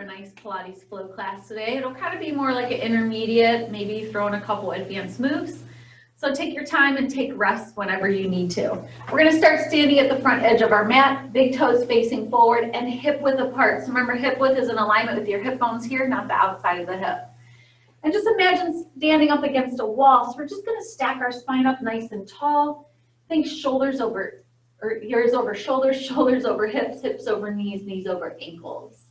a nice Pilates flow class today. It'll kind of be more like an intermediate, maybe throw in a couple advanced moves. So take your time and take rest whenever you need to. We're going to start standing at the front edge of our mat, big toes facing forward and hip width apart. So remember, hip width is in alignment with your hip bones here, not the outside of the hip. And just imagine standing up against a wall. So we're just going to stack our spine up nice and tall. Think shoulders over, or ears over shoulders, shoulders over hips, hips over knees, knees over ankles.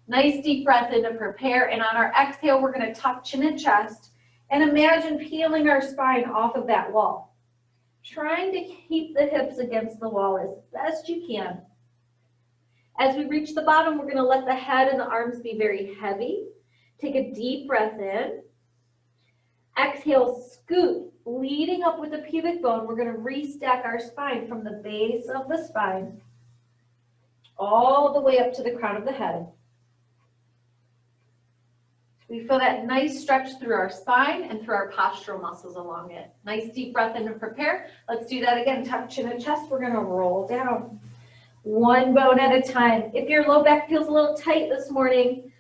Nice deep breath in to prepare. And on our exhale, we're going to tuck chin and chest. And imagine peeling our spine off of that wall. Trying to keep the hips against the wall as best you can. As we reach the bottom, we're going to let the head and the arms be very heavy. Take a deep breath in. Exhale, scoot, leading up with the pubic bone. We're going to restack our spine from the base of the spine all the way up to the crown of the head. We feel that nice stretch through our spine and through our postural muscles along it. Nice deep breath in to prepare. Let's do that again. Tuck chin and chest. We're going to roll down. One bone at a time. If your low back feels a little tight this morning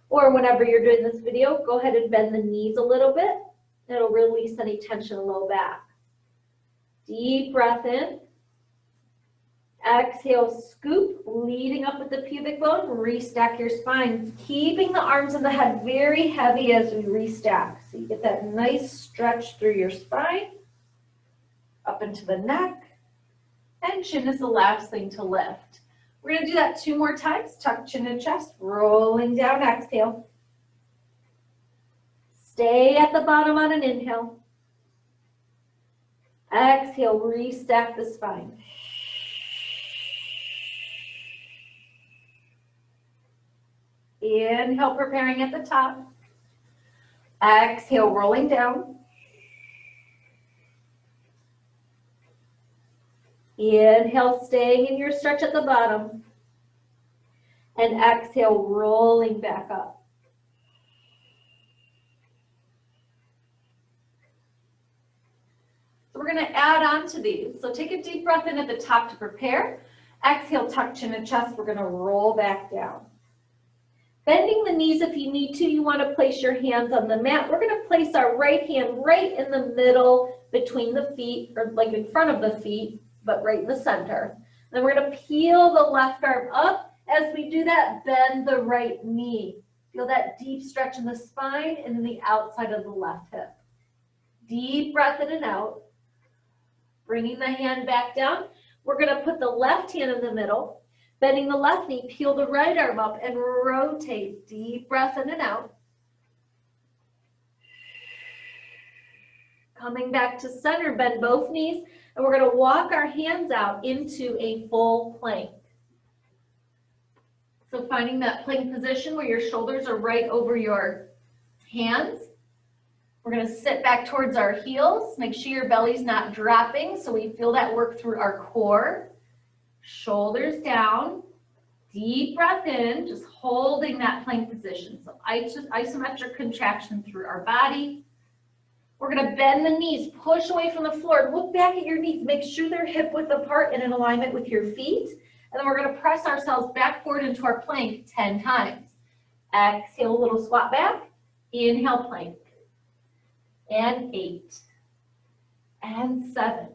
or whenever you're doing this video, go ahead and bend the knees a little bit. It'll release any tension in low back. Deep breath in. Exhale, scoop, leading up with the pubic bone, restack your spine, keeping the arms and the head very heavy as we restack. So you get that nice stretch through your spine, up into the neck, and chin is the last thing to lift. We're going to do that 2 more times. Tuck chin and chest, rolling down, exhale. Stay at the bottom on an inhale. Exhale, restack the spine. Inhale, preparing at the top. Exhale, rolling down. Inhale, staying in your stretch at the bottom. And exhale, rolling back up. So we're going to add on to these. So take a deep breath in at the top to prepare. Exhale, tuck chin and chest. We're going to roll back down. Bending the knees if you need to, you want to place your hands on the mat. We're going to place our right hand right in the middle between the feet, or like in front of the feet, but right in the center. Then we're going to peel the left arm up. As we do that, bend the right knee. Feel that deep stretch in the spine and in the outside of the left hip. Deep breath in and out. Bringing the hand back down. We're going to put the left hand in the middle. Bending the left knee, peel the right arm up and rotate. Deep breath in and out. Coming back to center, bend both knees, and we're going to walk our hands out into a full plank. So finding that plank position where your shoulders are right over your hands. We're going to sit back towards our heels. Make sure your belly's not dropping so we feel that work through our core. Shoulders down, deep breath in, just holding that plank position. So isometric contraction through our body. We're going to bend the knees, push away from the floor, look back at your knees, make sure they're hip width apart and in alignment with your feet. And then we're going to press ourselves back forward into our plank 10 times. Exhale, a little squat back. Inhale, plank. And 8. And 7.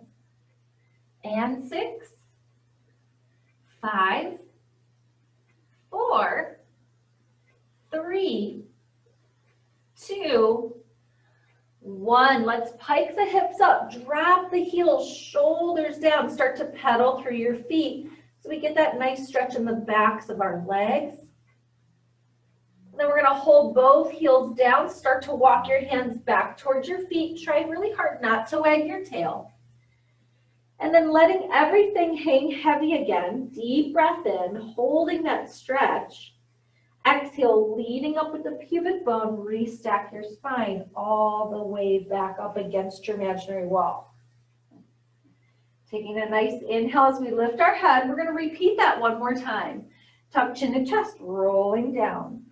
And 6. 5, 4, 3, 2, 1. Let's pike the hips up, drop the heels, shoulders down, start to pedal through your feet so we get that nice stretch in the backs of our legs. Then we're going to hold both heels down, start to walk your hands back towards your feet. Try really hard not to wag your tail. And then letting everything hang heavy again. Deep breath in, holding that stretch. Exhale, leading up with the pubic bone, restack your spine all the way back up against your imaginary wall. Taking a nice inhale as we lift our head. We're going to repeat that 1 more time. Tuck chin and chest, rolling down.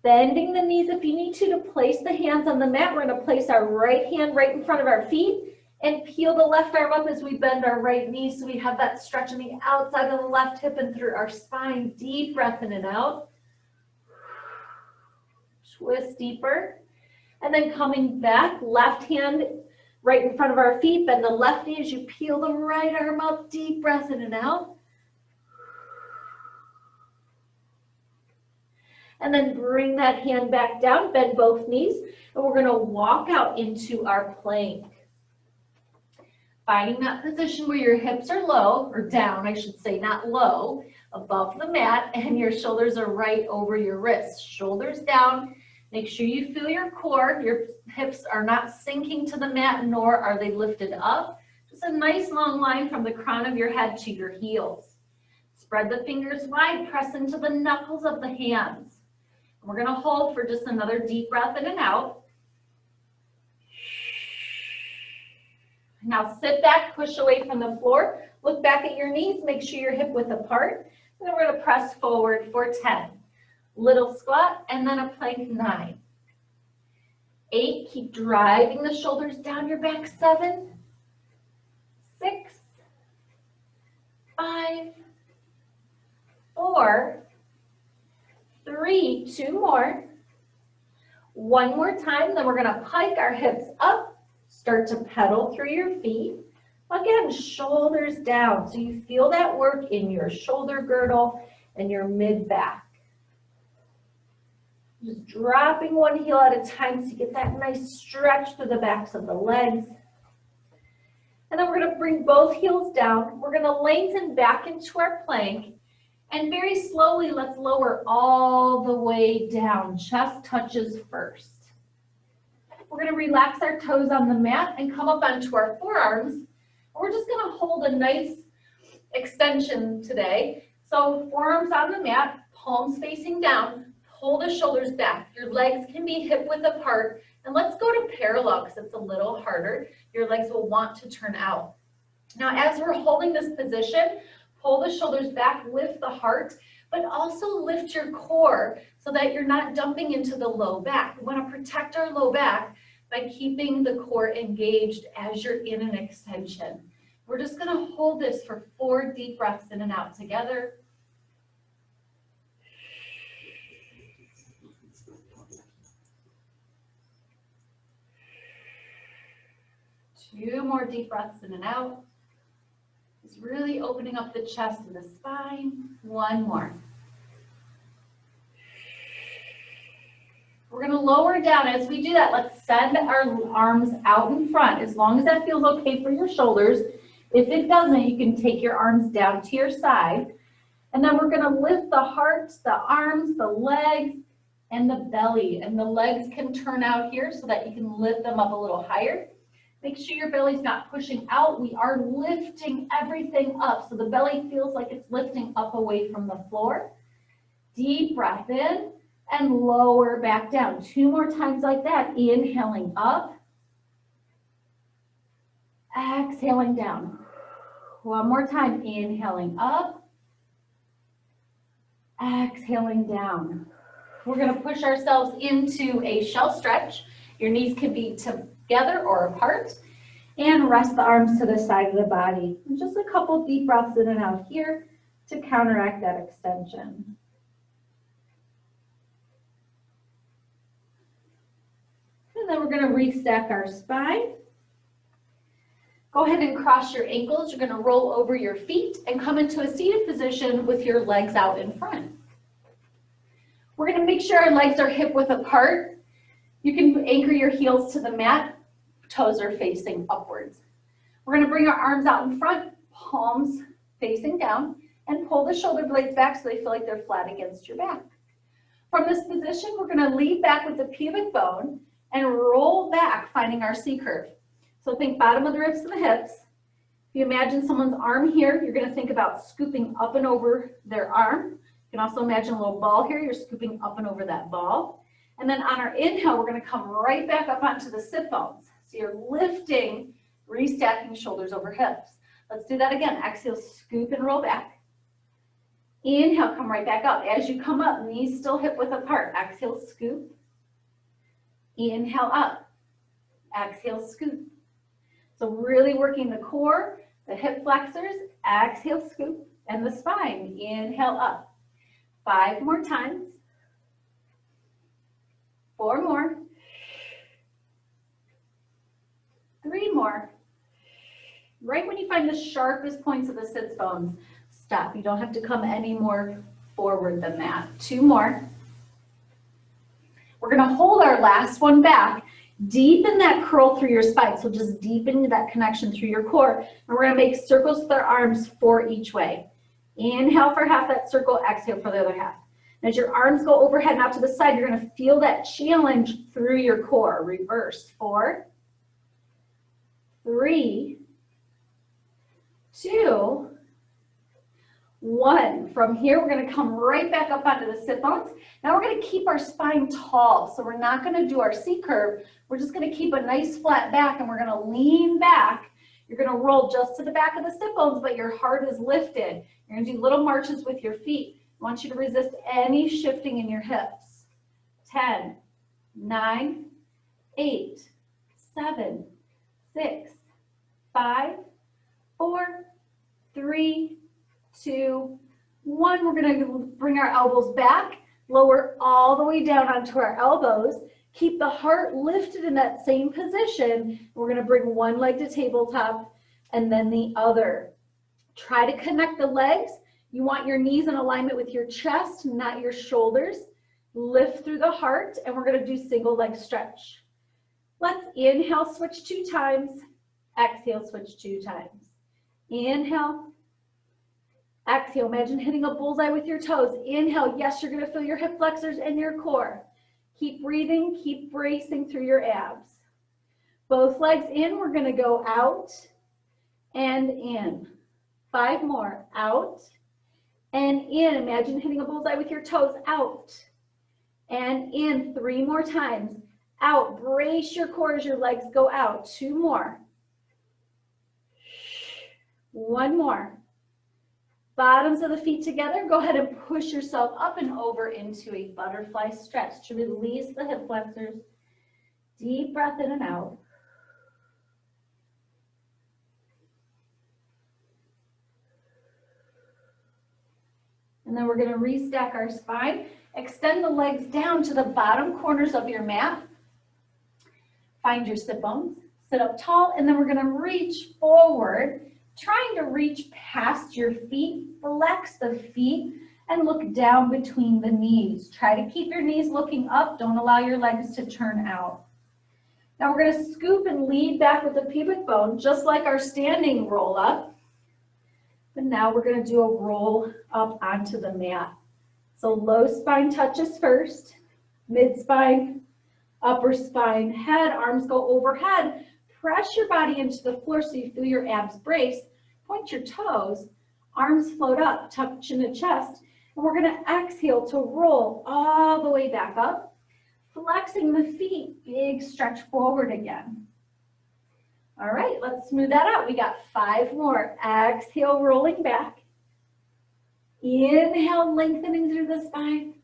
Bending the knees if you need to place the hands on the mat. We're going to place our right hand right in front of our feet And peel the left arm up as we bend our right knee so we have that stretch on the outside of the left hip and through our spine. Deep breath in and out. Twist deeper. And then coming back, left hand right in front of our feet. Bend the left knee as you peel the right arm up. Deep breath in and out. And then bring that hand back down, bend both knees, and we're gonna walk out into our plank. Finding that position where your hips are low, or down, I should say, not low, above the mat, and your shoulders are right over your wrists. Shoulders down, make sure you feel your core. Your hips are not sinking to the mat, nor are they lifted up. Just a nice long line from the crown of your head to your heels. Spread the fingers wide, press into the knuckles of the hands. We're going to hold for just another deep breath in and out. Now sit back, push away from the floor, look back at your knees, make sure you're hip width apart. And then we're going to press forward for 10. Little squat, and then a plank 9. 8, keep driving the shoulders down your back. 7, 6, 5, 4, 3, 2 more. One more time, then we're gonna pike our hips up, start to pedal through your feet. Again, shoulders down, so you feel that work in your shoulder girdle and your mid-back. Just dropping one heel at a time so you get that nice stretch through the backs of the legs. And then we're gonna bring both heels down. We're gonna lengthen back into our plank. And very slowly, let's lower all the way down. Chest touches first. We're going to relax our toes on the mat and come up onto our forearms. We're just going to hold a nice extension today. So forearms on the mat, palms facing down, pull the shoulders back. Your legs can be hip width apart. And let's go to parallel because it's a little harder. Your legs will want to turn out. Now, as we're holding this position, pull the shoulders back, lift the heart, but also lift your core so that you're not dumping into the low back. We want to protect our low back by keeping the core engaged as you're in an extension. We're just going to hold this for 4 deep breaths in and out together. Two more deep breaths in and out. Really opening up the chest and the spine. One more. We're going to lower down. As we do that, let's send our arms out in front. As long as that feels okay for your shoulders. If it doesn't, you can take your arms down to your side. And then we're going to lift the heart, the arms, the legs, and the belly. And the legs can turn out here so that you can lift them up a little higher. Make sure your belly's not pushing out. We are lifting everything up. So the belly feels like it's lifting up away from the floor. Deep breath in and lower back down. 2 more times like that. Inhaling up. Exhaling down. One more time. Inhaling up. Exhaling down. We're going to push ourselves into a shell stretch. Your knees can be together or apart, and rest the arms to the side of the body. And just a couple deep breaths in and out here to counteract that extension. And then we're going to restack our spine. Go ahead and cross your ankles. You're going to roll over your feet and come into a seated position with your legs out in front. We're going to make sure our legs are hip width apart. You can anchor your heels to the mat. Toes are facing upwards. We're going to bring our arms out in front, palms facing down, and pull the shoulder blades back so they feel like they're flat against your back. From this position, we're going to lean back with the pubic bone and roll back, finding our C curve. So think bottom of the ribs to the hips. If you imagine someone's arm here, you're going to think about scooping up and over their arm. You can also imagine a little ball here. You're scooping up and over that ball. And then on our inhale, we're going to come right back up onto the sit bones. So you're lifting, restacking shoulders over hips. Let's do that again. Exhale, scoop and roll back. Inhale, come right back up. As you come up, knees still hip width apart. Exhale, scoop. Inhale up. Exhale, scoop. So really working the core, the hip flexors, exhale, scoop, and the spine. Inhale up. 5 more times. 4 more. 3 more. Right when you find the sharpest points of the sits bones, stop. You don't have to come any more forward than that. 2 more. We're going to hold our last one back. Deepen that curl through your spine. So just deepen that connection through your core. And we're going to make circles with our arms 4 each way. Inhale for half that circle, exhale for the other half. And as your arms go overhead and out to the side, you're going to feel that challenge through your core. Reverse. 4, 3, 2, 1. From here, we're going to come right back up onto the sit bones. Now we're going to keep our spine tall. So we're not going to do our C curve. We're just going to keep a nice flat back, and we're going to lean back. You're going to roll just to the back of the sit bones, but your heart is lifted. You're going to do little marches with your feet. I want you to resist any shifting in your hips. 10, 9, 8, 7, 6, 5, 4, 3, 2, 1. We're going to bring our elbows back, lower all the way down onto our elbows. Keep the heart lifted in that same position. We're going to bring one leg to tabletop and then the other. Try to connect the legs. You want your knees in alignment with your chest, not your shoulders. Lift through the heart, and we're going to do single leg stretch. Let's inhale, switch 2 times. Exhale, switch 2 times. Inhale. Exhale, imagine hitting a bullseye with your toes. Inhale, yes, you're going to feel your hip flexors and your core. Keep breathing, keep bracing through your abs. Both legs in, we're going to go out and in. 5 more, out and in. Imagine hitting a bullseye with your toes, out and in. 3 more times, out. Brace your core as your legs go out. 2 more. 1 more. Bottoms of the feet together. Go ahead and push yourself up and over into a butterfly stretch to release the hip flexors. Deep breath in and out. And then we're going to restack our spine. Extend the legs down to the bottom corners of your mat. Find your sit bones. Sit up tall, and then we're going to reach forward, trying to reach past your feet. Flex the feet and look down between the knees. Try to keep your knees looking up. Don't allow your legs to turn out. Now we're going to scoop and lead back with the pubic bone, just like our standing roll up. But now we're going to do a roll up onto the mat. So low spine touches first, mid spine, upper spine, head, arms go overhead. Press your body into the floor so you feel your abs brace. Point your toes, arms float up, touch in the chest. And we're going to exhale to roll all the way back up. Flexing the feet, big stretch forward again. All right, let's smooth that out. We got 5 more. Exhale, rolling back. Inhale, lengthening through the spine.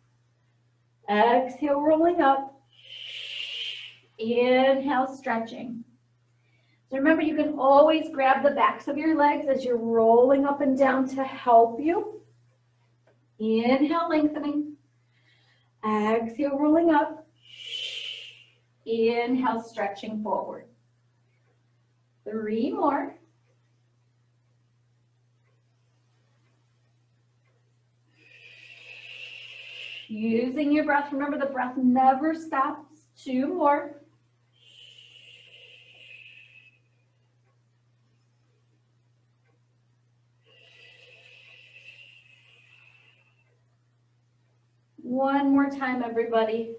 Exhale, rolling up. Inhale, stretching. So remember, you can always grab the backs of your legs as you're rolling up and down to help you. Inhale, lengthening. Exhale, rolling up. Inhale, stretching forward. 3 more. Using your breath. Remember, the breath never stops. 2 more. One more time, everybody.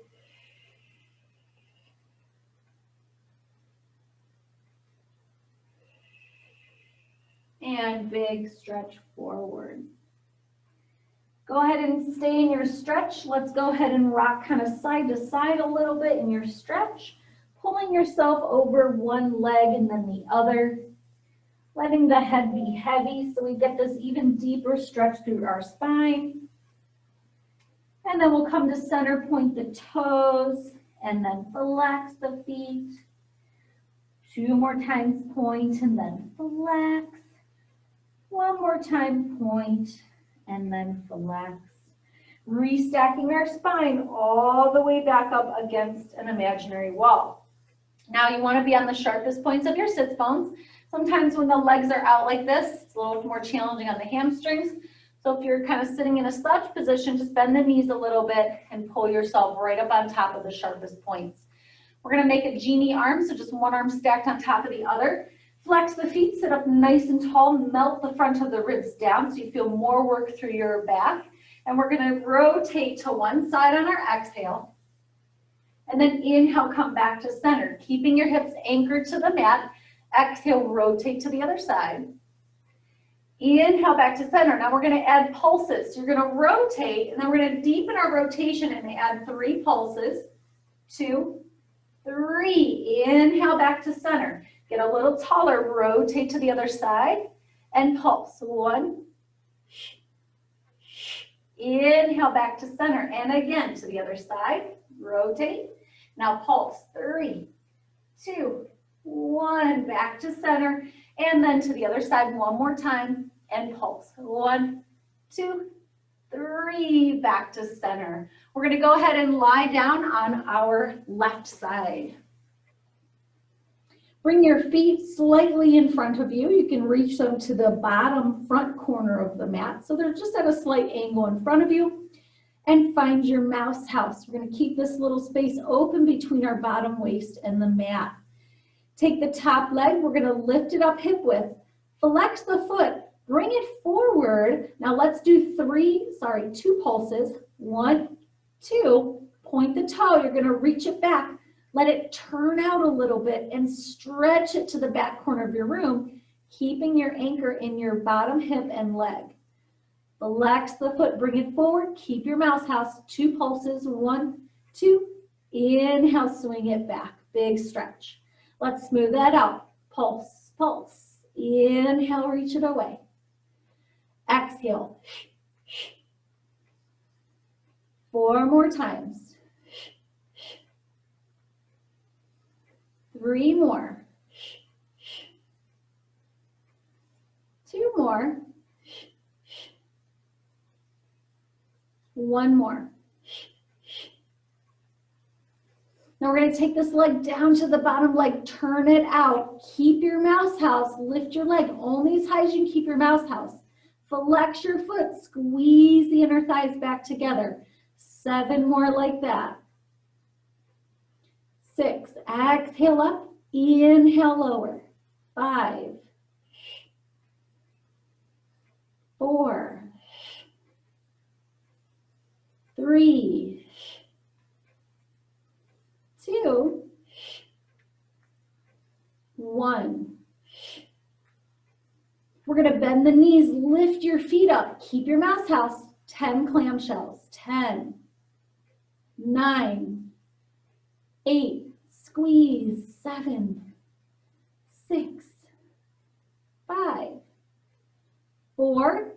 And big stretch forward. Go ahead and stay in your stretch. Let's go ahead and rock kind of side to side a little bit in your stretch, pulling yourself over one leg and then the other, letting the head be heavy so we get this even deeper stretch through our spine. And then we'll come to center, point the toes, and then flex the feet. 2 more times, point and then flex. 1 more time, point and then flex. Restacking our spine all the way back up against an imaginary wall. Now you want to be on the sharpest points of your sits bones. Sometimes when the legs are out like this, it's a little more challenging on the hamstrings. So if you're kind of sitting in a slouch position, just bend the knees a little bit and pull yourself right up on top of the sharpest points. We're going to make a genie arm, so just one arm stacked on top of the other. Flex the feet, sit up nice and tall, melt the front of the ribs down so you feel more work through your back. And we're going to rotate to one side on our exhale. And then inhale, come back to center, keeping your hips anchored to the mat. Exhale, rotate to the other side. Inhale, back to center. Now we're going to add pulses. So you're going to rotate, and then we're going to deepen our rotation and add 3 pulses. 2, 3. Inhale, back to center. Get a little taller, rotate to the other side, and pulse. 1. Inhale, back to center, and again to the other side, rotate. Now pulse. 3, 2, 1, back to center, and then to the other side one more time, and pulse. 1, 2, 3, back to center. We're going to go ahead and lie down on our left side. Bring your feet slightly in front of you. You can reach them to the bottom front corner of the mat, so they're just at a slight angle in front of you. And find your mouse house. We're going to keep this little space open between our bottom waist and the mat. Take the top leg, we're going to lift it up hip width. Flex the foot, bring it forward. Now let's do 2 pulses. 1, 2, point the toe, you're going to reach it back. Let it turn out a little bit and stretch it to the back corner of your room, keeping your anchor in your bottom hip and leg. Flex the foot, bring it forward, keep your mouse house. 2 pulses, 1, 2, inhale, swing it back, big stretch. Let's smooth that out. Pulse, pulse. Inhale, reach it away. Exhale. 4 more times. 3 more. 2 more. 1 more. Now we're going to take this leg down to the bottom leg, turn it out, keep your mouse house, lift your leg only as high as you can keep your mouse house. Flex your foot, squeeze the inner thighs back together. 7 more like that. 6, exhale up, inhale lower. 5, 4, 3, 2, 1. We're going to bend the knees, lift your feet up, keep your mouse house. 10 clamshells. 10, 9, 8, squeeze. 7, 6, 5, 4,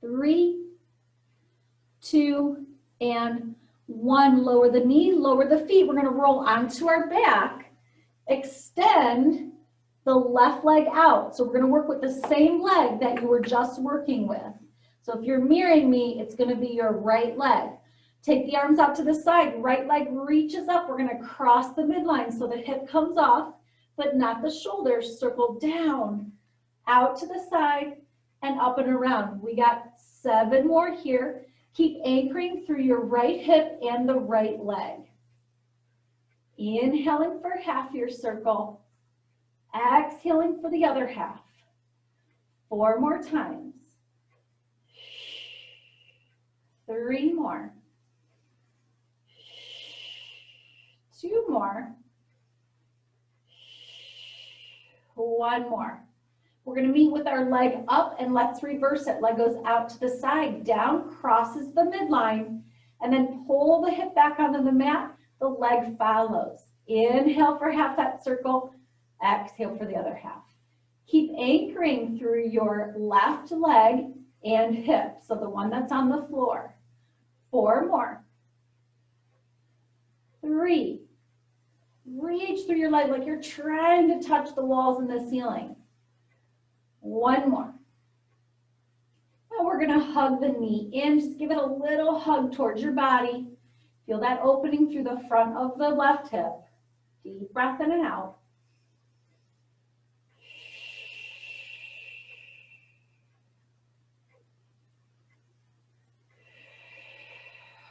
3, 2, and 1. Lower the knee, lower the feet. We're going to roll onto our back. Extend the left leg out. So we're going to work with the same leg that you were just working with. So if you're mirroring me, it's going to be your right leg. Take the arms out to the side. Right leg reaches up. We're going to cross the midline so the hip comes off, but not the shoulders. Circle down, out to the side, and up and around. We got 7 more here. Keep anchoring through your right hip and the right leg. Inhaling for half your circle. Exhaling for the other half. 4 more times. 3 more. 2 more. 1 more. We're going to meet with our leg up, and let's reverse it. Leg goes out to the side, down, crosses the midline, and then pull the hip back onto the mat. The leg follows. Inhale for half that circle. Exhale for the other half. Keep anchoring through your left leg and hip, so the one that's on the floor. 4 more. 3. Reach through your leg like you're trying to touch the walls and the ceiling. One more. Now we're gonna hug the knee in, just give it a little hug towards your body. Feel that opening through the front of the left hip. Deep breath in and out.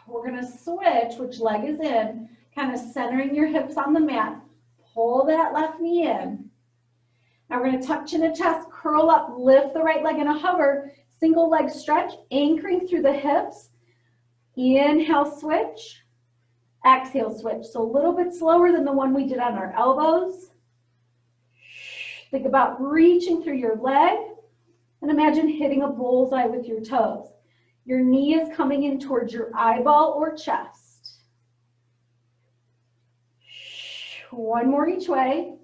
We're gonna switch which leg is in, kind of centering your hips on the mat. Pull that left knee in. Now we're gonna tuck chin to chest, curl up, lift the right leg in a hover, single leg stretch, anchoring through the hips. Inhale, switch. Exhale, switch. So a little bit slower than the one we did on our elbows. Think about reaching through your leg and imagine hitting a bullseye with your toes. Your knee is coming in towards your eyeball or chest. One more each way.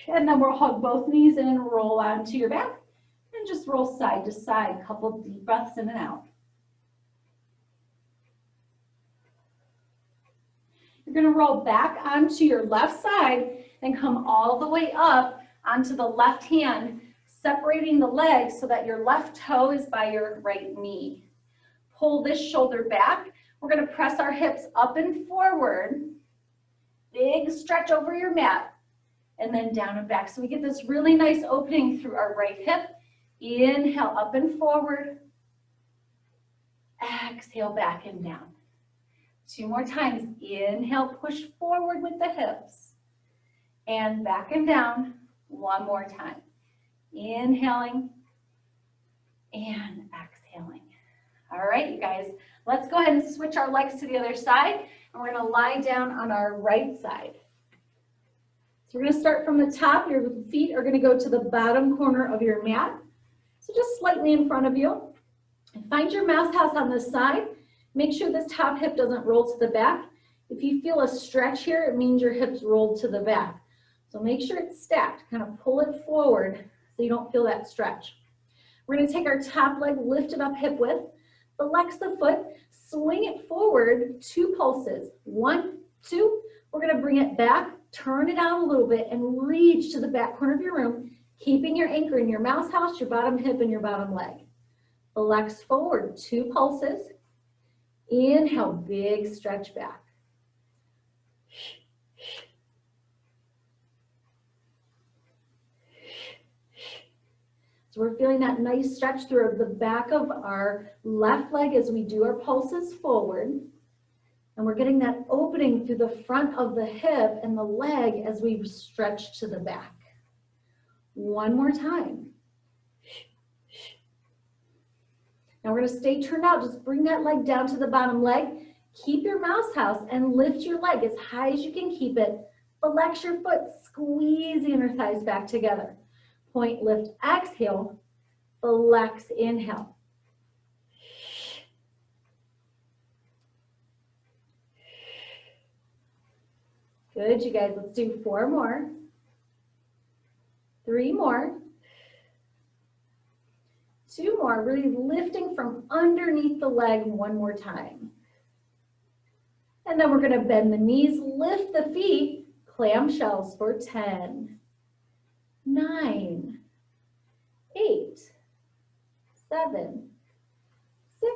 And then we'll hug both knees in and roll onto your back and just roll side to side. A couple of deep breaths in and out. You're going to roll back onto your left side and come all the way up onto the left hand, separating the legs so that your left toe is by your right knee. Pull this shoulder back. We're going to press our hips up and forward. Big stretch over your mat and then down and back. So we get this really nice opening through our right hip. Inhale, up and forward. Exhale, back and down. Two more times. Inhale, push forward with the hips. And back and down. One more time. Inhaling and exhaling. All right, you guys, let's go ahead and switch our legs to the other side. And we're going to lie down on our right side. So we're going to start from the top. Your feet are going to go to the bottom corner of your mat. So just slightly in front of you. And find your mouse house on this side. Make sure this top hip doesn't roll to the back. If you feel a stretch here, it means your hips rolled to the back. So make sure it's stacked. Kind of pull it forward so you don't feel that stretch. We're going to take our top leg, lift it up hip width, flex the foot, swing it forward 2 pulses. 1, 2. We're going to bring it back, turn it out a little bit, and reach to the back corner of your room, keeping your anchor in your mouse house, your bottom hip, and your bottom leg. Flex forward 2 pulses. Inhale, big stretch back. So we're feeling that nice stretch through the back of our left leg as we do our pulses forward. And we're getting that opening through the front of the hip and the leg as we stretch to the back. One more time. Now we're going to stay turned out. Just bring that leg down to the bottom leg. Keep your mouse house and lift your leg as high as you can keep it. Flex your foot. Squeeze the inner thighs back together. Point, lift, exhale. Flex, inhale. Good, you guys. Let's do 4 more. 3 more. 2 more, really lifting from underneath the leg 1 more time. And then we're going to bend the knees, lift the feet, clamshells for 10, 9, 8, 7, 6,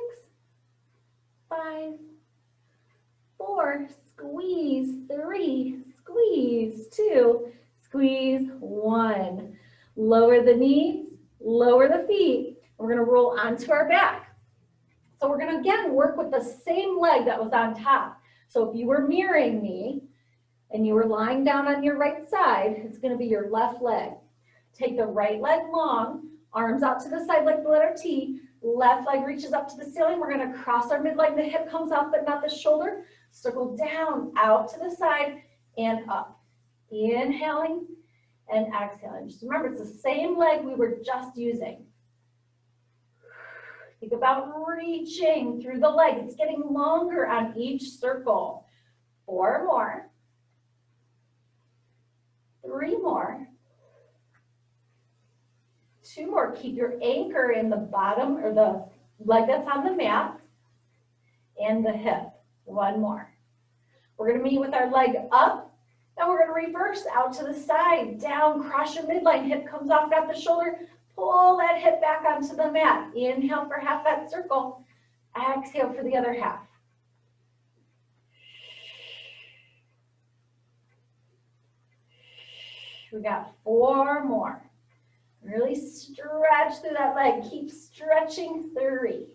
5, 4, squeeze, 3, squeeze, 2, squeeze, 1. Lower the knees, lower the feet. We're going to roll onto our back. So we're going to, again, work with the same leg that was on top. So if you were mirroring me and you were lying down on your right side, it's going to be your left leg. Take the right leg long, arms out to the side like the letter T. Left leg reaches up to the ceiling. We're going to cross our midleg. The hip comes off, but not the shoulder. Circle down, out to the side, and up. Inhaling and exhaling. Just remember, it's the same leg we were just using. Think about reaching through the leg. It's getting longer on each circle. 4 more. 3 more. 2 more. Keep your anchor in the bottom or the leg that's on the mat and the hip. 1 more. We're gonna meet with our leg up, and we're gonna reverse out to the side, down, cross your midline, hip comes off at the shoulder, pull that hip back onto the mat. Inhale for half that circle, exhale for the other half. We got 4 more. Really stretch through that leg. Keep stretching. 3.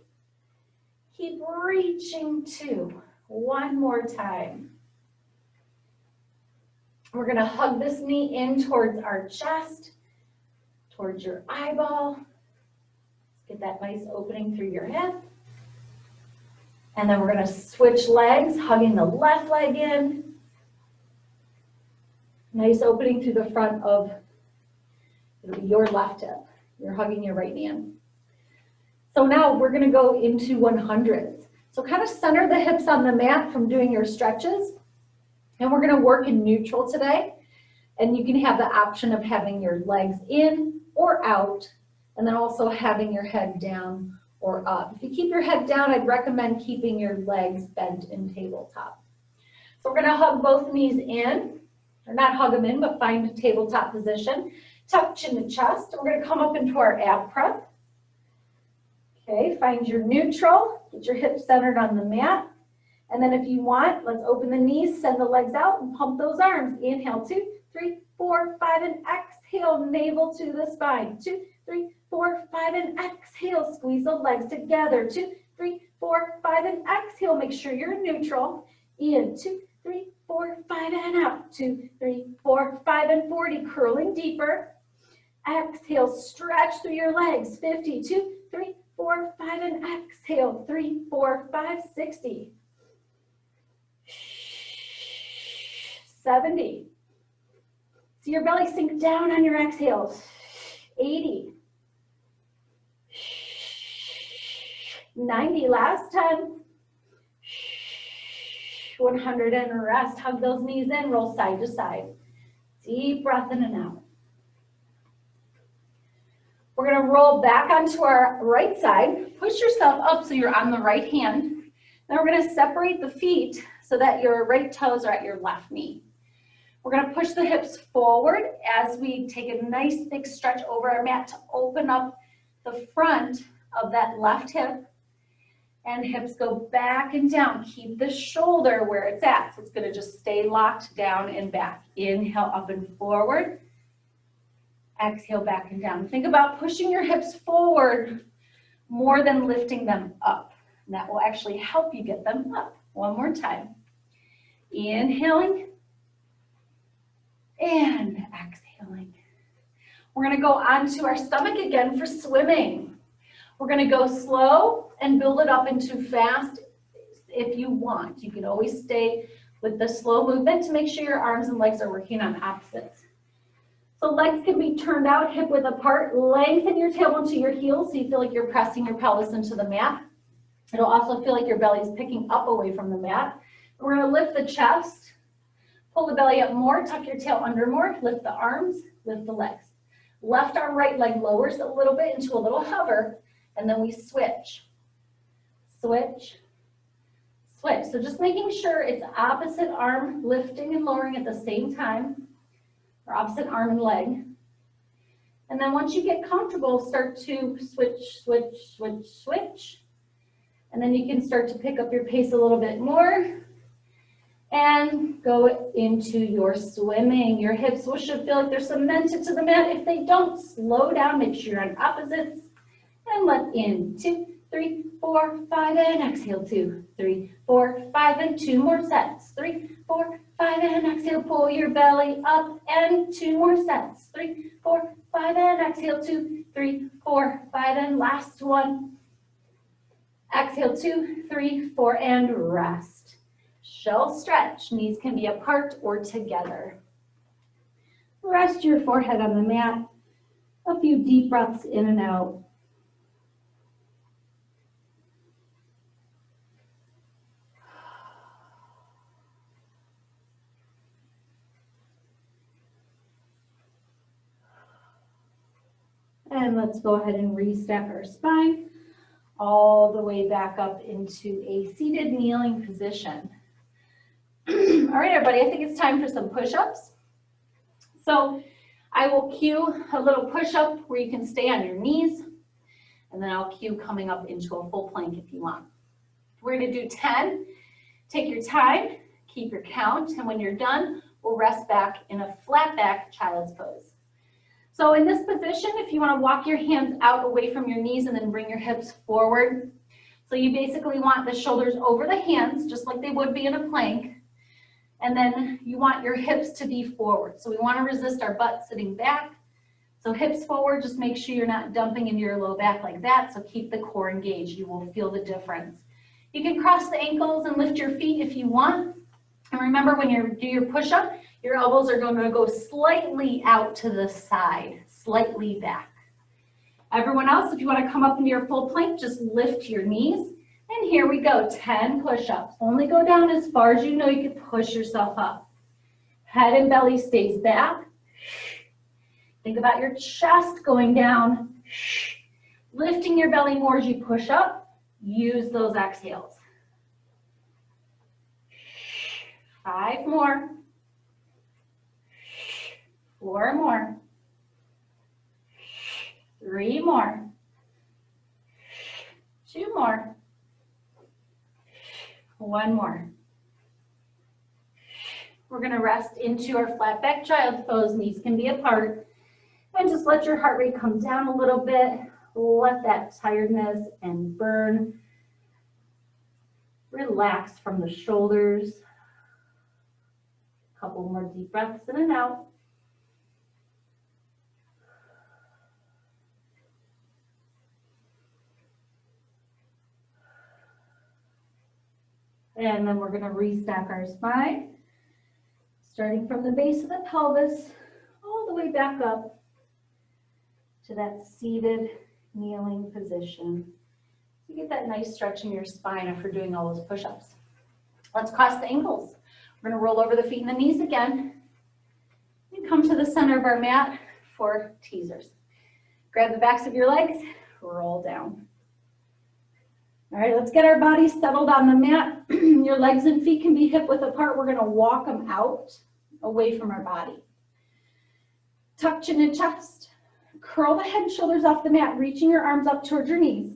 Keep reaching. 2. One more time. We're going to hug this knee in towards our chest, towards your eyeball. Get that nice opening through your hip. And then we're going to switch legs, hugging the left leg in. Nice opening through the front of your left hip. You're hugging your right knee in. So now we're going to go into 100s. So kind of center the hips on the mat from doing your stretches. And we're going to work in neutral today. And you can have the option of having your legs in or out, and then also having your head down or up. If you keep your head down, I'd recommend keeping your legs bent in tabletop. So we're going to hug both knees in. Or not hug them in, but find a tabletop position. Tuck chin to chest. We're going to come up into our ab prep. Okay, find your neutral. Get your hips centered on the mat. And then if you want, let's open the knees, send the legs out, and pump those arms. Inhale, 2, 3, 4, 5, and exhale, navel to the spine. 2, 3, 4, 5, and exhale. Squeeze the legs together. 2, 3, 4, 5, and exhale. Make sure you're neutral. In, 2, 3, 4, 5, and out. 2, 3, 4, 5, and 40. Curling deeper. Exhale, stretch through your legs. 50, 2, 3, 4, 5, and exhale. 3, 4, 5, 60. 70. See your belly sink down on your exhales. 80. 90, last time. 100 and rest. Hug those knees in, roll side to side. Deep breath in and out. We're going to roll back onto our right side. Push yourself up so you're on the right hand. Then we're going to separate the feet so that your right toes are at your left knee. We're going to push the hips forward as we take a nice big stretch over our mat to open up the front of that left hip. And hips go back and down. Keep the shoulder where it's at. So it's going to just stay locked down and back. Inhale up and forward. Exhale back and down. Think about pushing your hips forward more than lifting them up. And that will actually help you get them up. One more time. Inhaling and exhaling. We're going to go onto our stomach again for swimming. We're going to go slow and build it up into fast if you want. You can always stay with the slow movement to make sure your arms and legs are working on opposites. So legs can be turned out, hip width apart. Lengthen your tailbone to your heels so you feel like you're pressing your pelvis into the mat. It'll also feel like your belly is picking up away from the mat. We're going to lift the chest, pull the belly up more, tuck your tail under more, lift the arms, lift the legs. Left arm, right leg lowers a little bit into a little hover, and then we switch. Switch, switch. So just making sure it's opposite arm lifting and lowering at the same time, or opposite arm and leg. And then once you get comfortable, start to switch, switch, switch, switch. And then you can start to pick up your pace a little bit more and go into your swimming. Your hips should feel like they're cemented to the mat. If they don't, slow down, make sure you're on opposites. And let in, 2, 3, 4, 5, and exhale, 2, 3, 4, 5, and 2 more sets. 3, 4, 5, and exhale, pull your belly up, and 2 more sets. 3, 4, 5, and exhale, 2, 3, 4, 5, and last one. Exhale, 2, 3, 4, and rest. Shell stretch. Knees can be apart or together. Rest your forehead on the mat. A few deep breaths in and out. And let's go ahead and restack our spine all the way back up into a seated kneeling position. All right, everybody, I think it's time for some push-ups. So I will cue a little push-up where you can stay on your knees, and then I'll cue coming up into a full plank if you want. We're gonna do 10. Take your time, keep your count, and when you're done, we'll rest back in a flat back child's pose. So in this position, if you wanna walk your hands out away from your knees and then bring your hips forward. So you basically want the shoulders over the hands, just like they would be in a plank. And then you want your hips to be forward. So we wanna resist our butt sitting back. So hips forward, just make sure you're not dumping into your low back like that. So keep the core engaged, you will feel the difference. You can cross the ankles and lift your feet if you want. And remember, when you do your push-up, your elbows are going to go slightly out to the side, slightly back. Everyone else, if you want to come up into your full plank, just lift your knees. And here we go, 10 push-ups. Only go down as far as you know you can push yourself up. Head and belly stays back. Think about your chest going down. Lifting your belly more as you push up. Use those exhales. 5 more. 4 more. 3 more. 2 more. 1 more. We're going to rest into our flat back child's pose. Knees can be apart. And just let your heart rate come down a little bit. Let that tiredness and burn relax from the shoulders. A couple more deep breaths in and out. And then we're going to restack our spine, starting from the base of the pelvis all the way back up to that seated kneeling position. You get that nice stretch in your spine after doing all those push-ups. Let's cross the ankles. We're going to roll over the feet and the knees again. And come to the center of our mat for teasers. Grab the backs of your legs, roll down. All right, let's get our bodies settled on the mat. Your legs and feet can be hip width apart. We're going to walk them out away from our body. Tuck chin and chest. Curl the head and shoulders off the mat, reaching your arms up towards your knees.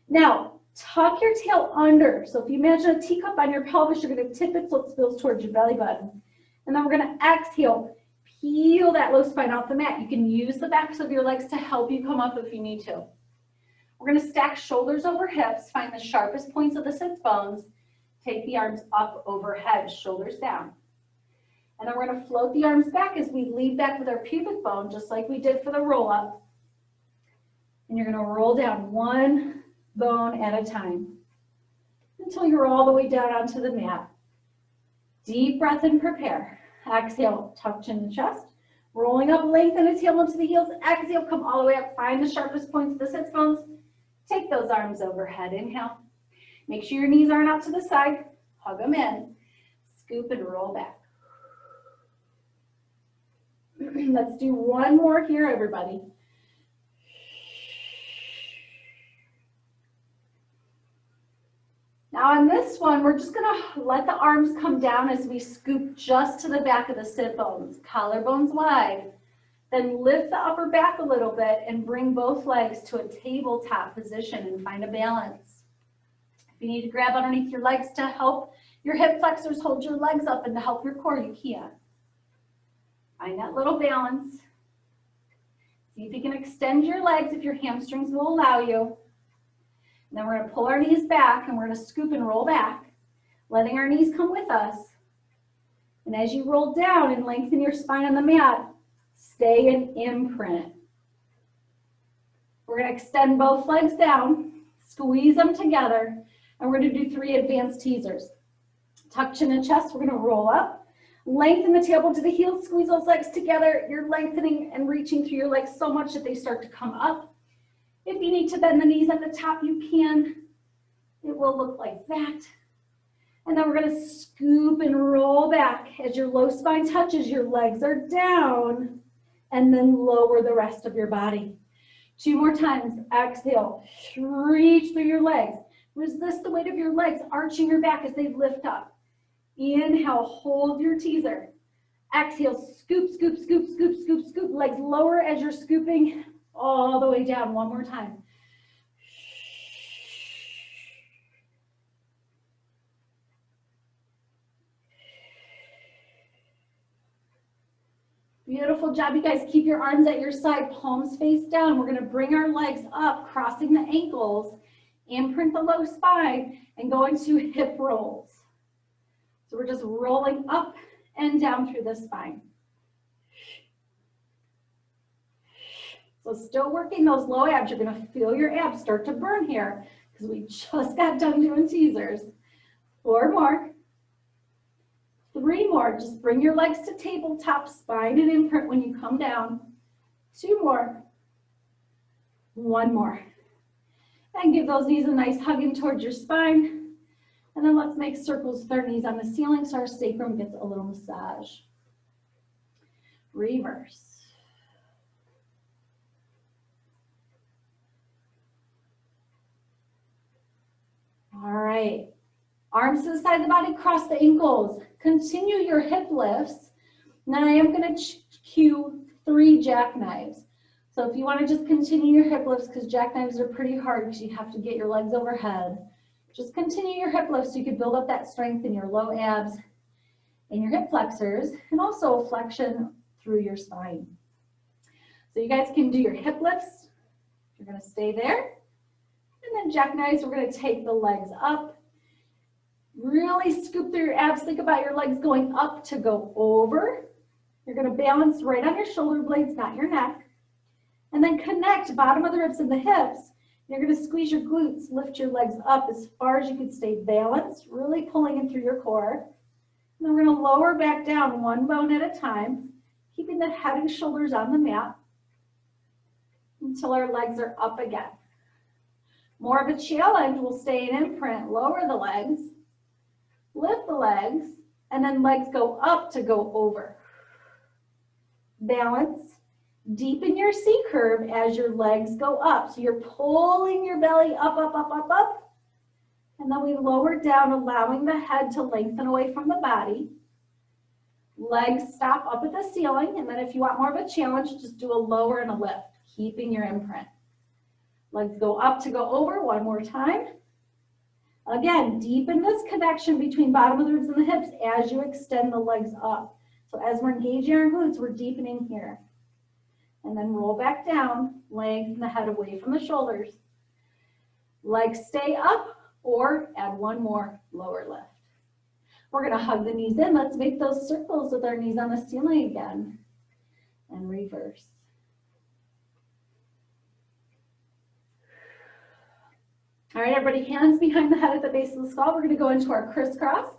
Now, tuck your tail under. So if you imagine a teacup on your pelvis, you're going to tip it so it spills towards your belly button. And then we're going to exhale, peel that low spine off the mat. You can use the backs of your legs to help you come up if you need to. We're going to stack shoulders over hips, find the sharpest points of the sits bones, take the arms up overhead, shoulders down. And then we're going to float the arms back as we lead back with our pubic bone, just like we did for the roll up. And you're going to roll down one bone at a time until you're all the way down onto the mat. Deep breath and prepare. Exhale, tuck chin and chest. Rolling up, lengthen the tail into the heels. Exhale, come all the way up. Find the sharpest points of the sits bones. Take those arms overhead. Inhale. Make sure your knees aren't out to the side. Hug them in. Scoop and roll back. Let's do one more here, everybody. Now on this one, we're just gonna let the arms come down as we scoop just to the back of the sit bones, collarbones wide. Then lift the upper back a little bit and bring both legs to a tabletop position and find a balance. If you need to grab underneath your legs to help your hip flexors hold your legs up and to help your core, you can. Find that little balance. See if you can extend your legs if your hamstrings will allow you. And then we're going to pull our knees back and we're going to scoop and roll back, letting our knees come with us. And as you roll down and lengthen your spine on the mat, stay in imprint. We're going to extend both legs down, squeeze them together, and we're going to do 3 advanced teasers. Tuck chin and chest, we're going to roll up. Lengthen the tailbone to the heels, squeeze those legs together. You're lengthening and reaching through your legs so much that they start to come up. If you need to bend the knees at the top, you can. It will look like that. And then we're going to scoop and roll back. As your low spine touches, your legs are down. And then lower the rest of your body. 2 more times. Exhale. Reach through your legs. Resist the weight of your legs, arching your back as they lift up. Inhale, hold your teaser. Exhale, scoop, scoop, scoop, scoop, scoop, scoop. Legs lower as you're scooping all the way down. One more time. Beautiful job, you guys. Keep your arms at your side, palms face down. We're going to bring our legs up, crossing the ankles, imprint the low spine, and go into hip rolls. So we're just rolling up and down through the spine. So still working those low abs. You're going to feel your abs start to burn here because we just got done doing teasers. 4 more. 3 more. Just bring your legs to tabletop, spine and imprint when you come down. 2 more. 1 more. And give those knees a nice hug in towards your spine. And then let's make circles with our knees on the ceiling so our sacrum gets a little massage. Reverse. All right. Arms to the side of the body, cross the ankles. Continue your hip lifts. Now I am going to cue 3 jackknives. So if you want to just continue your hip lifts, because jackknives are pretty hard because you have to get your legs overhead, just continue your hip lifts so you can build up that strength in your low abs and your hip flexors, and also a flexion through your spine. So you guys can do your hip lifts. You're going to stay there. And then jackknives, we're going to take the legs up. Really scoop through your abs. Think about your legs going up to go over. You're going to balance right on your shoulder blades, not your neck. And then connect bottom of the ribs and the hips. You're going to squeeze your glutes, lift your legs up as far as you can stay balanced, really pulling in through your core. And then we're going to lower back down 1 bone at a time, keeping the head and shoulders on the mat until our legs are up again. More of a challenge, we'll stay in imprint, lower the legs, lift the legs, and then legs go up to go over. Balance, deepen your C curve as your legs go up. So you're pulling your belly up, up, up, up, up. And then we lower down, allowing the head to lengthen away from the body. Legs stop up at the ceiling. And then if you want more of a challenge, just do a lower and a lift, keeping your imprint. Legs go up to go over 1 more time. Again, deepen this connection between bottom of the ribs and the hips as you extend the legs up. So as we're engaging our glutes, we're deepening here. And then roll back down, lengthen the head away from the shoulders. Legs stay up or add 1 more lower lift. We're going to hug the knees in. Let's make those circles with our knees on the ceiling again. And reverse. All right, everybody, hands behind the head at the base of the skull. We're going to go into our crisscross,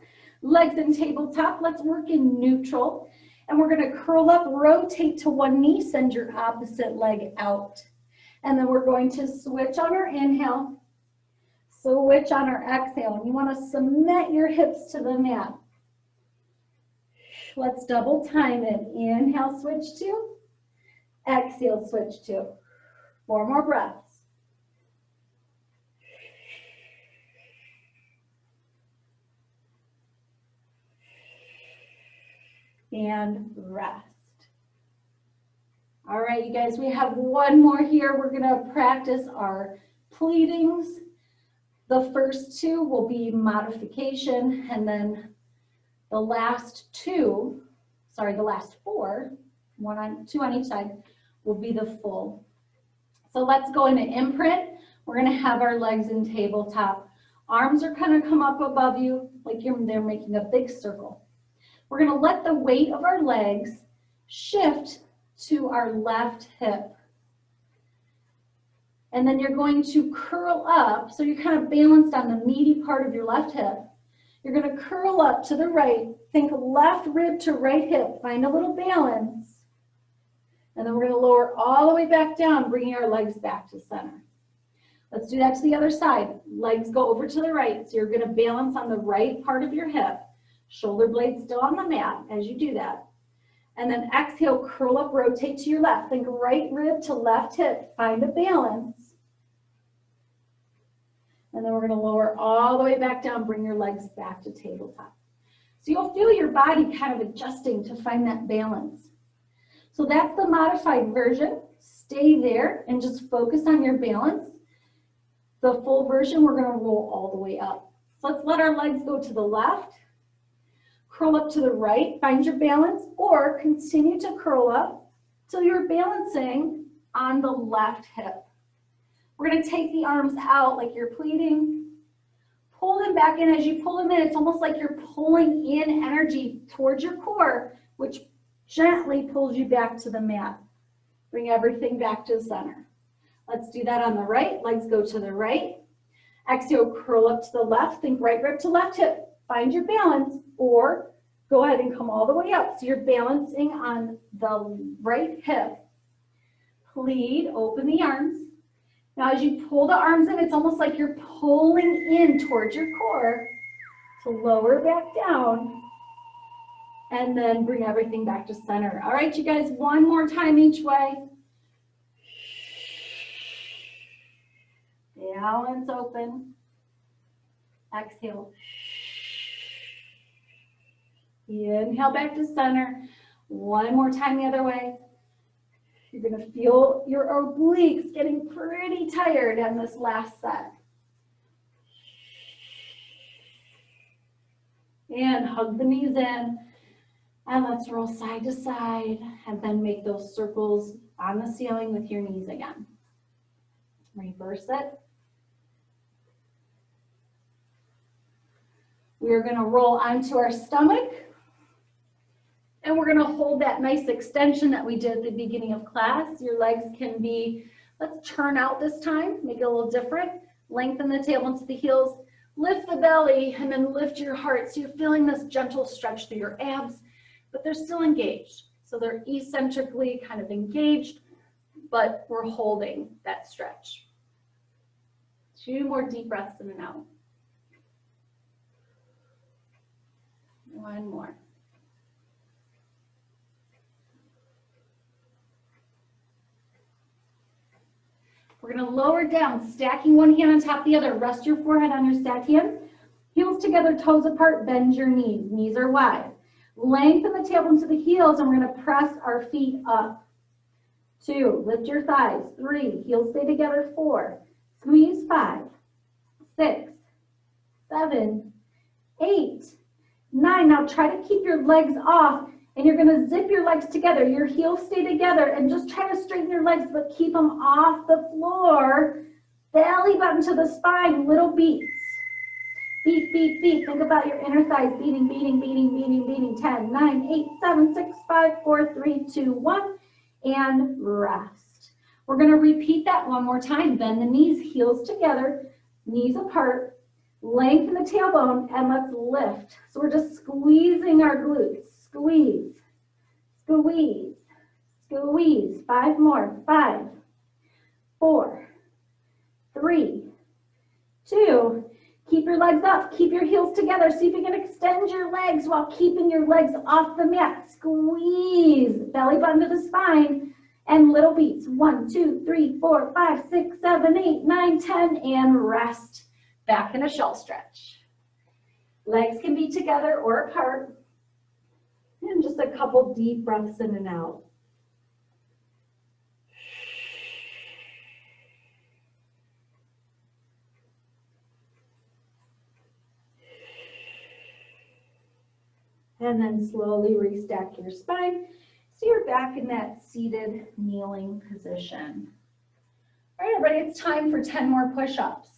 legs in tabletop. Let's work in neutral. And we're going to curl up, rotate to 1 knee, send your opposite leg out. And then we're going to switch on our inhale, switch on our exhale. And you want to cement your hips to the mat. Let's double time it. Inhale, switch to. Exhale, switch to. 4 more breaths. And rest. All right, you guys, we have 1 more here. We're going to practice our pleatings. The first 2 will be modification, and then the last 4, 2 on each side, will be the full. So let's go into imprint. We're going to have our legs in tabletop. Arms are going to come up above you like they're making a big circle. We're going to let the weight of our legs shift to our left hip. And then you're going to curl up, so you're kind of balanced on the meaty part of your left hip. You're going to curl up to the right. Think left rib to right hip. Find a little balance. And then we're going to lower all the way back down, bringing our legs back to center. Let's do that to the other side. Legs go over to the right. So you're going to balance on the right part of your hip. Shoulder blades still on the mat as you do that. And then exhale, curl up, rotate to your left. Think right rib to left hip. Find a balance. And then we're going to lower all the way back down, bring your legs back to tabletop. So So you'll feel your body kind of adjusting to find that balance. So that's the modified version. Stay there and just focus on your balance. The full version, we're going to roll all the way up. So let's let our legs go to the left, curl up to the right, find your balance, or continue to curl up till you're balancing on the left hip. We're going to take the arms out like you're pleating. Pull them back in. As you pull them in, it's almost like you're pulling in energy towards your core, which gently pulls you back to the mat. Bring everything back to the center. Let's do that on the right. Legs go to the right. Exhale, curl up to the left. Think right rib to left hip. Find your balance, or go ahead and come all the way up. So you're balancing on the right hip. Pleat, open the arms. Now as you pull the arms in, it's almost like you're pulling in towards your core to lower back down, and then bring everything back to center. All right, you guys, one more time each way. Balance open. Exhale. Inhale back to center. One more time the other way. You're going to feel your obliques getting pretty tired on this last set. And hug the knees in. And let's roll side to side, and then make those circles on the ceiling with your knees again. Reverse it. We're going to roll onto our stomach. And we're going to hold that nice extension that we did at the beginning of class. Your legs can be, let's turn out this time, make it a little different. Lengthen the tailbone to the heels, lift the belly, and then lift your heart. So you're feeling this gentle stretch through your abs, but they're still engaged. So they're eccentrically kind of engaged, but we're holding that stretch. 2 more deep breaths in and out. 1 more. We're going to lower down, stacking one hand on top of the other. Rest your forehead on your stacked hands. Heels together, toes apart, bend your knees. Knees are wide. Lengthen the tailbone to the heels, and we're going to press our feet up. 2, lift your thighs. 3, heels stay together. 4, squeeze. 5, 6, 7, 8, 9. Now try to keep your legs off, and you're going to zip your legs together. Your heels stay together, and just try to straighten your legs, but keep them off the floor. Belly button to the spine, little beats. Beat, beat, beat. Think about your inner thighs beating, beating, beating, beating, beating. 10, 9, 8, 7, 6, 5, 4, 3, 2, 1, and rest. We're going to repeat that one more time. Bend the knees, heels together, knees apart. Lengthen the tailbone, and let's lift. So we're just squeezing our glutes. Squeeze, squeeze, squeeze. 5 more. 5, 4, 3, 2. Keep your legs up. Keep your heels together. See if you can extend your legs while keeping your legs off the mat. Squeeze. Belly button to the spine. And little beats. 1, 2, 3, 4, 5, 6, 7, 8, 9, 10. And rest. Back in a shell stretch. Legs can be together or apart. And just a couple deep breaths in and out. And then slowly restack your spine so you're back in that seated kneeling position. All right, everybody, it's time for 10 more push-ups.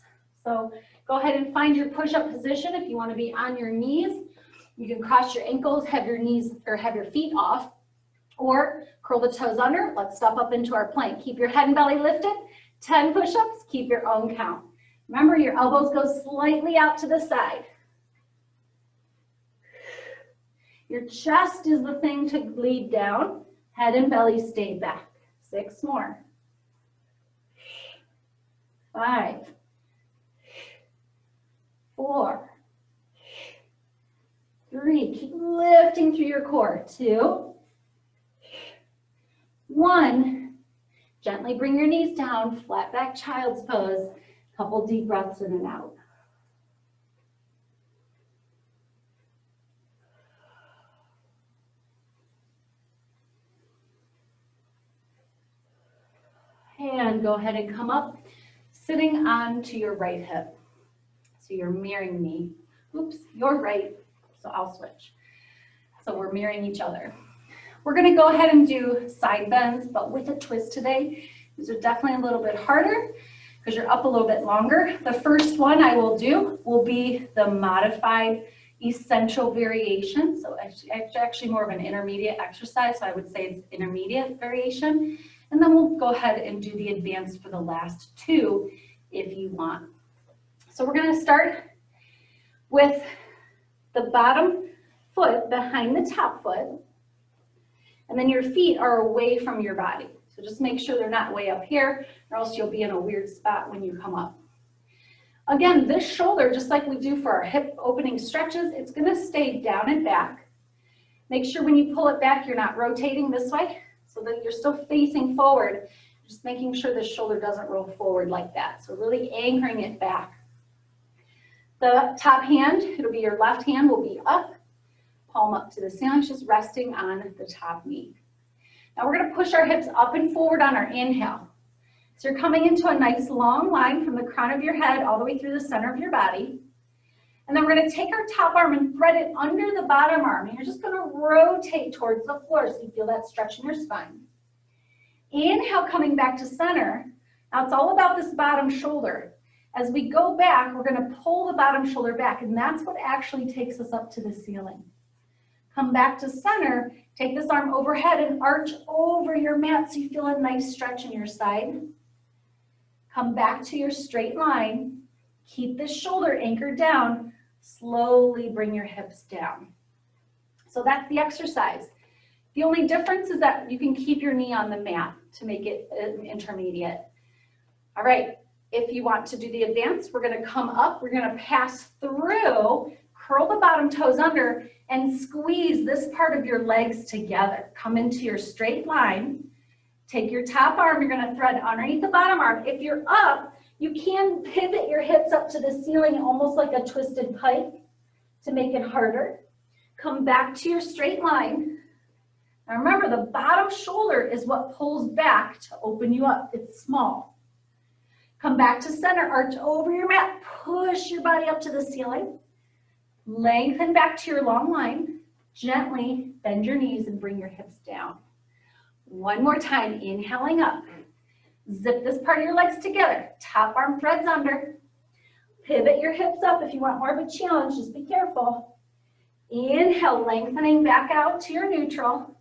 So go ahead and find your push-up position. If you want to be on your knees, you can cross your ankles, have your knees or have your feet off, or curl the toes under. Let's step up into our plank. Keep your head and belly lifted. 10 push-ups, keep your own count. Remember, your elbows go slightly out to the side. Your chest is the thing to lead down. Head and belly stay back. 6 more. 5, 4, 3. Keep lifting through your core. 2, 1. Gently bring your knees down. Flat back child's pose. Couple deep breaths in and out. And go ahead and come up, sitting onto your right hip. So you're mirroring me. Oops, you're right, so I'll switch. So we're mirroring each other. We're gonna go ahead and do side bends, but with a twist today. These are definitely a little bit harder because you're up a little bit longer. The first one I will do will be the modified essential variation. So it's actually more of an intermediate exercise, so I would say it's intermediate variation. And then we'll go ahead and do the advanced for the last two if you want. So we're gonna start with the bottom foot behind the top foot, and then your feet are away from your body. So just make sure they're not way up here, or else you'll be in a weird spot when you come up. Again, this shoulder, just like we do for our hip opening stretches, it's gonna stay down and back. Make sure when you pull it back, you're not rotating this way, so that you're still facing forward, just making sure the shoulder doesn't roll forward like that. So really anchoring it back. The top hand, it'll be your left hand, will be up, palm up to the ceiling, just resting on the top knee. Now we're gonna push our hips up and forward on our inhale. So you're coming into a nice long line from the crown of your head all the way through the center of your body. And then we're gonna take our top arm and thread it under the bottom arm. And you're just gonna rotate towards the floor so you feel that stretch in your spine. Inhale, coming back to center. Now it's all about this bottom shoulder. As we go back, we're gonna pull the bottom shoulder back, and that's what actually takes us up to the ceiling. Come back to center, take this arm overhead and arch over your mat so you feel a nice stretch in your side. Come back to your straight line. Keep this shoulder anchored down. Slowly bring your hips down. So that's the exercise. The only difference is that you can keep your knee on the mat to make it an intermediate. All right, if you want to do the advanced, we're gonna come up, we're gonna pass through, curl the bottom toes under, and squeeze this part of your legs together. Come into your straight line. Take your top arm, you're gonna thread underneath the bottom arm. If you're up, you can pivot your hips up to the ceiling almost like a twisted pike to make it harder. Come back to your straight line. Now remember, the bottom shoulder is what pulls back to open you up. It's small. Come back to center, arch over your mat, push your body up to the ceiling. Lengthen back to your long line. Gently bend your knees and bring your hips down. One more time, inhaling up. Zip this part of your legs together. Top arm threads under. Pivot your hips up if you want more of a challenge, just be careful. Inhale, lengthening back out to your neutral.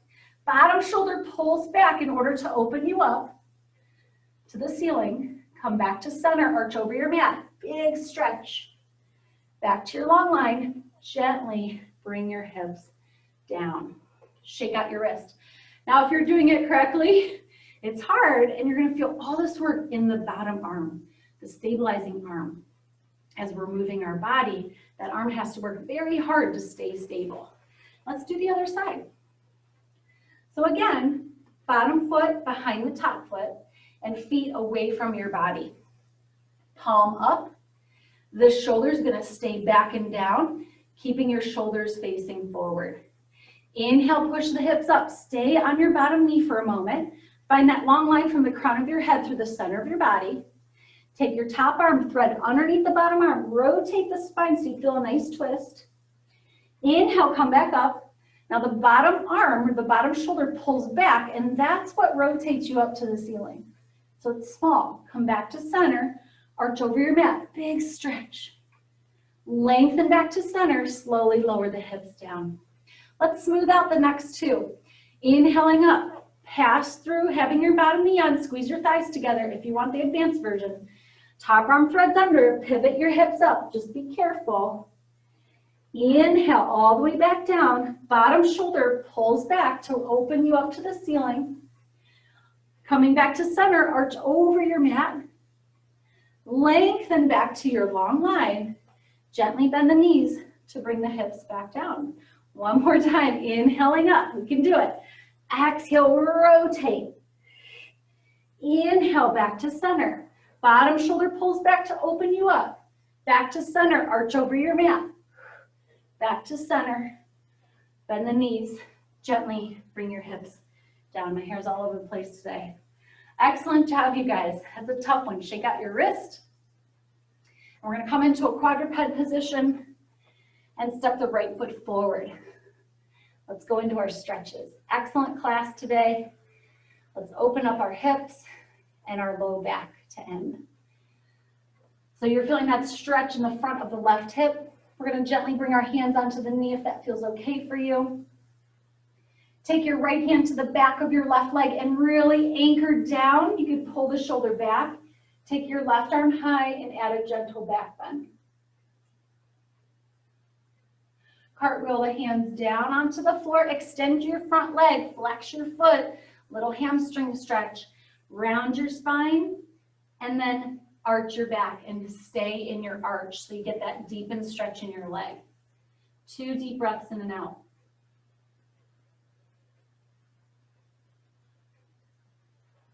Bottom shoulder pulls back in order to open you up to the ceiling. Come back to center, arch over your mat. Big stretch. Back to your long line. Gently bring your hips down. Shake out your wrist. Now, if you're doing it correctly, it's hard, and you're gonna feel all this work in the bottom arm, the stabilizing arm. As we're moving our body, that arm has to work very hard to stay stable. Let's do the other side. So again, bottom foot behind the top foot, and feet away from your body. Palm up. The shoulder's gonna stay back and down, keeping your shoulders facing forward. Inhale, push the hips up. Stay on your bottom knee for a moment. Find that long line from the crown of your head through the center of your body. Take your top arm, thread underneath the bottom arm. Rotate the spine so you feel a nice twist. Inhale, come back up. Now the bottom arm, or the bottom shoulder pulls back, and that's what rotates you up to the ceiling. So it's small. Come back to center. Arch over your mat. Big stretch. Lengthen back to center. Slowly lower the hips down. Let's smooth out the next two. Inhaling up, pass through, having your bottom knee on, squeeze your thighs together if you want the advanced version. Top arm threads under, pivot your hips up, just be careful. Inhale all the way back down, bottom shoulder pulls back to open you up to the ceiling. Coming back to center, arch over your mat. Lengthen back to your long line. Gently bend the knees to bring the hips back down. One more time, inhaling up, we can do it. Exhale, rotate. Inhale, back to center. Bottom shoulder pulls back to open you up. Back to center, arch over your mat. Back to center, bend the knees, gently bring your hips down. My hair's all over the place today. Excellent job, you guys. That's a tough one. Shake out your wrist. And we're gonna come into a quadruped position and step the right foot forward. Let's go into our stretches. Excellent class today. Let's open up our hips and our low back to end. So you're feeling that stretch in the front of the left hip. We're going to gently bring our hands onto the knee if that feels okay for you. Take your right hand to the back of your left leg and really anchor down. You can pull the shoulder back. Take your left arm high and add a gentle back bend. Cartwheel the hands down onto the floor. Extend your front leg, flex your foot, little hamstring stretch. Round your spine and then arch your back and stay in your arch so you get that deepened stretch in your leg. 2 deep breaths in and out.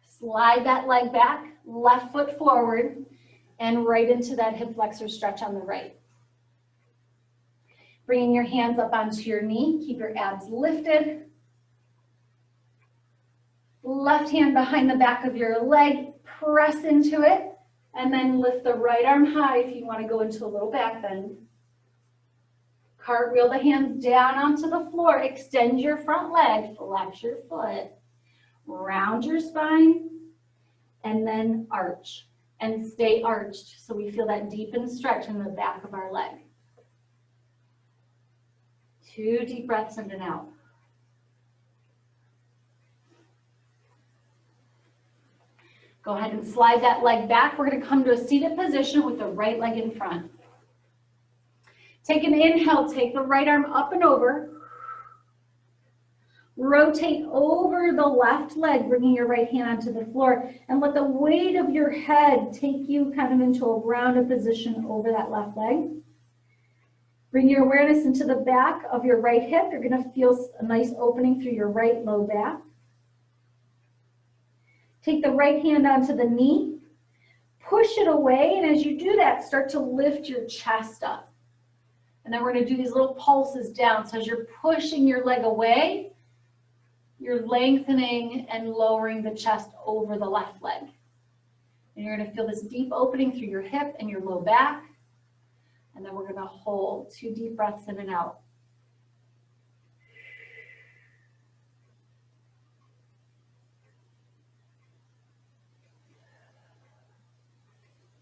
Slide that leg back, left foot forward, and right into that hip flexor stretch on the right. Bringing your hands up onto your knee, keep your abs lifted. Left hand behind the back of your leg, press into it, and then lift the right arm high if you want to go into a little back bend. Cartwheel the hands down onto the floor, extend your front leg, flex your foot, round your spine, and then arch. And stay arched so we feel that deepened stretch in the back of our leg. 2 deep breaths in and out. Go ahead and slide that leg back. We're going to come to a seated position with the right leg in front. Take an inhale, take the right arm up and over. Rotate over the left leg, bringing your right hand onto the floor, and let the weight of your head take you kind of into a rounded position over that left leg. Bring your awareness into the back of your right hip. You're going to feel a nice opening through your right low back. Take the right hand onto the knee, push it away, and as you do that, start to lift your chest up. And then we're going to do these little pulses down. So as you're pushing your leg away, you're lengthening and lowering the chest over the left leg. And you're going to feel this deep opening through your hip and your low back. And then we're going to hold 2 deep breaths in and out.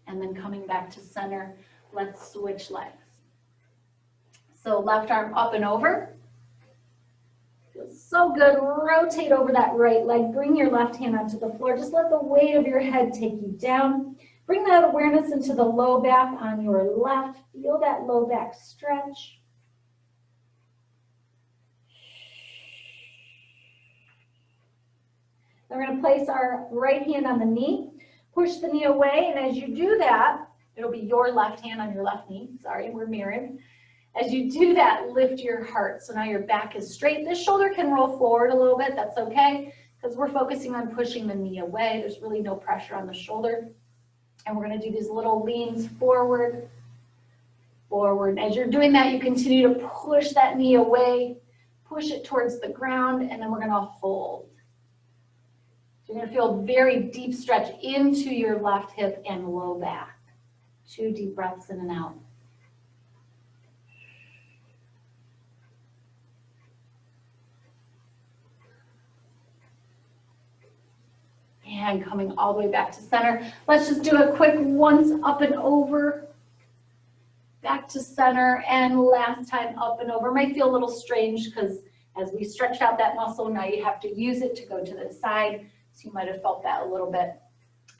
And then coming back to center, let's switch legs. So left arm up and over. Feels so good. Rotate over that right leg. Bring your left hand onto the floor. Just let the weight of your head take you down. Bring that awareness into the low back on your left. Feel that low back stretch. Then we're going to place our right hand on the knee. Push the knee away, and as you do that, it'll be your left hand on your left knee. Sorry, we're mirrored. As you do that, lift your heart. So now your back is straight. This shoulder can roll forward a little bit. That's okay, because we're focusing on pushing the knee away. There's really no pressure on the shoulder. And we're going to do these little leans forward, forward. As you're doing that, you continue to push that knee away, push it towards the ground, and then we're going to hold. So you're going to feel a very deep stretch into your left hip and low back. 2 deep breaths in and out. And coming all the way back to center. Let's just do a quick once up and over, back to center, and last time up and over. Might feel a little strange because as we stretch out that muscle, now you have to use it to go to the side. So you might have felt that a little bit.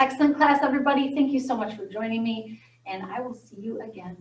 Excellent class, everybody. Thank you so much for joining me, and I will see you again.